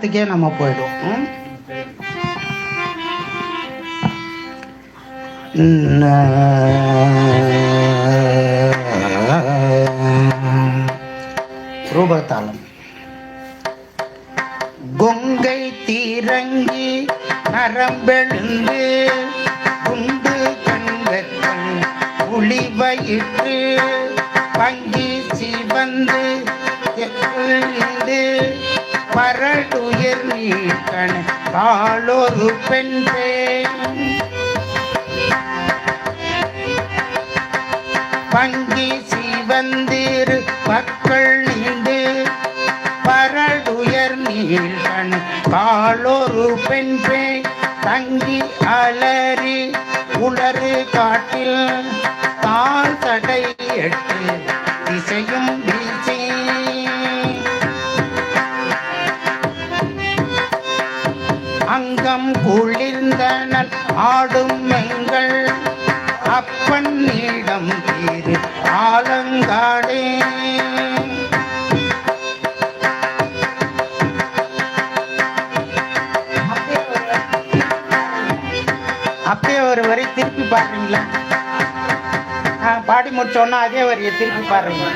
தாளத்துக்கே நம்ம போயிடுவோம். ரூபதாளம். கொங்கை தீரங்கி நரம்பெழுந்து குண்டு கண்கள் புலிவயிற்று பங்கி சிவந்து பரடுயர் நீக்கண காலொரு பெண் பங்கி சிவந்திரு மக்கள் நீண்டு பரடுயர் நீக்கண காலொரு பெண் தங்கி அலறி உளறு காட்டில் தாழ் தடை எட்டு திசையும் வீசி அங்கம் குளிர்ந்தனல் ஆடும் எங்கள் அப்பன் நீடம் தீரு ஆலங்காடே. அப்படியே ஒரு வரி திருப்பி பாடுறீங்களா? பாடி முடிச்சோன்னா அதே வரியை திருப்பி பாடுறீங்க.